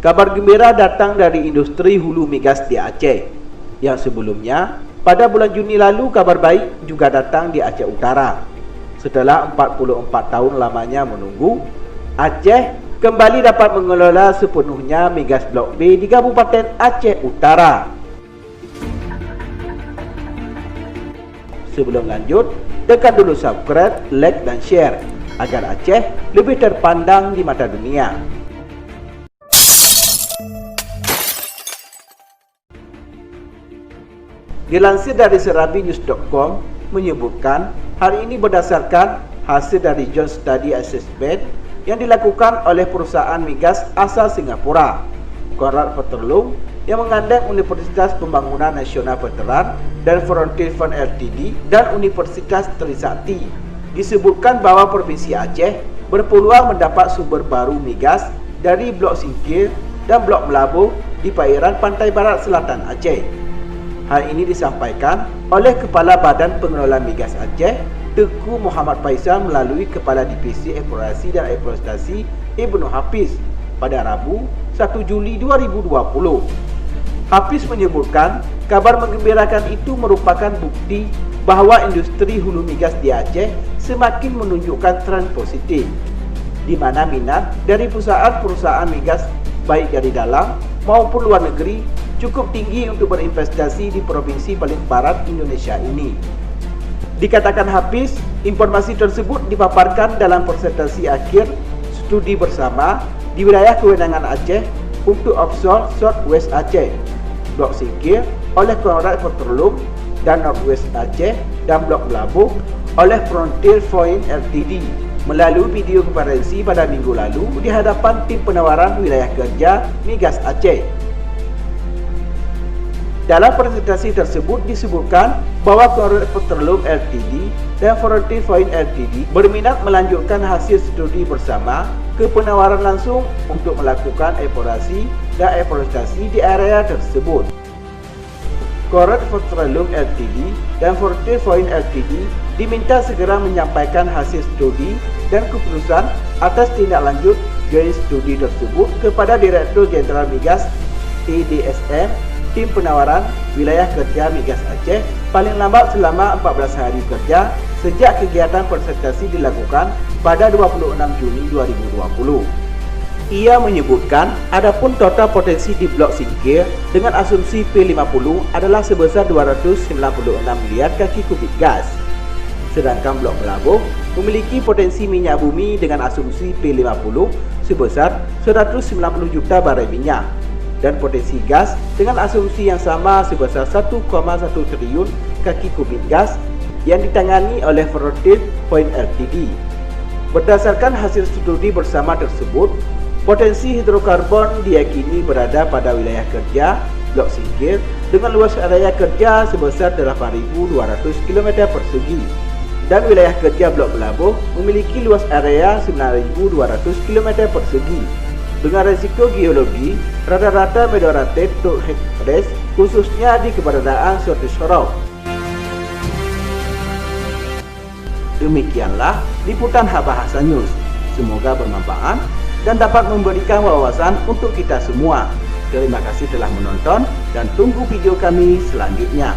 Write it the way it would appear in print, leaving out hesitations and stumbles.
Kabar gembira datang dari industri hulu migas di Aceh. Yang sebelumnya, pada bulan Juni lalu kabar baik juga datang di Aceh Utara. Setelah 44 tahun lamanya menunggu, Aceh kembali dapat mengelola sepenuhnya migas Blok B di Kabupaten Aceh Utara. Sebelum lanjut, tekan dulu subscribe, like dan share agar Aceh lebih terpandang di mata dunia. Dilansir dari serabinews.com menyebutkan hari ini berdasarkan hasil dari Joint Study Assessment yang dilakukan oleh perusahaan migas asal Singapura, Conrad Petroleum, yang mengandeng Universitas Pembangunan Nasional Veteran dan Frontier Fund Ltd dan Universitas Trisakti, disebutkan bahwa Provinsi Aceh berpeluang mendapat sumber baru migas dari Blok Singkil dan Blok Melabuh di perairan pantai barat selatan Aceh. Hal ini disampaikan oleh Kepala Badan Pengelola Migas Aceh, Tengku Muhammad Faisal melalui Kepala Divisi Eksplorasi dan Eksploitasi Ibnu Hafiz pada Rabu 1 Juli 2020. Hafiz menyebutkan kabar menggembirakan itu merupakan bukti bahwa industri hulu migas di Aceh semakin menunjukkan tren positif, di mana minat dari perusahaan-perusahaan migas baik dari dalam maupun luar negeri cukup tinggi untuk berinvestasi di provinsi paling barat Indonesia ini. Dikatakan Hafiz, informasi tersebut dipaparkan dalam presentasi akhir studi bersama di wilayah kewenangan Aceh untuk offshore Southwest Aceh, Blok Singkil oleh Conrad Petroleum dan Northwest Aceh dan Blok Melabuh oleh Frontier Fund Ltd melalui video konferensi pada minggu lalu di hadapan tim penawaran wilayah kerja migas Aceh. Dalam presentasi tersebut disebutkan bahwa Conrad Petroleum Ltd dan Frontier Fund Ltd berminat melanjutkan hasil studi bersama ke penawaran langsung untuk melakukan eksplorasi dan eksploitasi di area tersebut. Conrad Petroleum Ltd dan Frontier Fund Ltd diminta segera menyampaikan hasil studi dan keputusan atas tindak lanjut joint studi tersebut kepada Direktur Jenderal Migas TDSM Tim Penawaran Wilayah Kerja Migas Aceh paling lambat selama 14 hari kerja sejak kegiatan presentasi dilakukan pada 26 Juni 2020. Ia menyebutkan adapun total potensi di Blok Singkil dengan asumsi P50 adalah sebesar 296 miliar kaki kubik gas. Sedangkan Blok Melabuh memiliki potensi minyak bumi dengan asumsi P50 sebesar 190 juta barel minyak dan potensi gas dengan asumsi yang sama sebesar 1,1 triliun kaki kubik gas yang ditangani oleh Frontier Fund Ltd. Berdasarkan hasil studi bersama tersebut, potensi hidrokarbon diyakini berada pada wilayah kerja Blok Singkil dengan luas area kerja sebesar 8.200 km persegi dan wilayah kerja Blok Melabuh memiliki luas area 9.200 km persegi dengan risiko geologi rata-rata Medorate to Hekdes khususnya di keberadaan suatu sorok. Demikianlah liputan Bahasa News. Semoga bermanfaat dan dapat memberikan wawasan untuk kita semua. Terima kasih telah menonton dan tunggu video kami selanjutnya.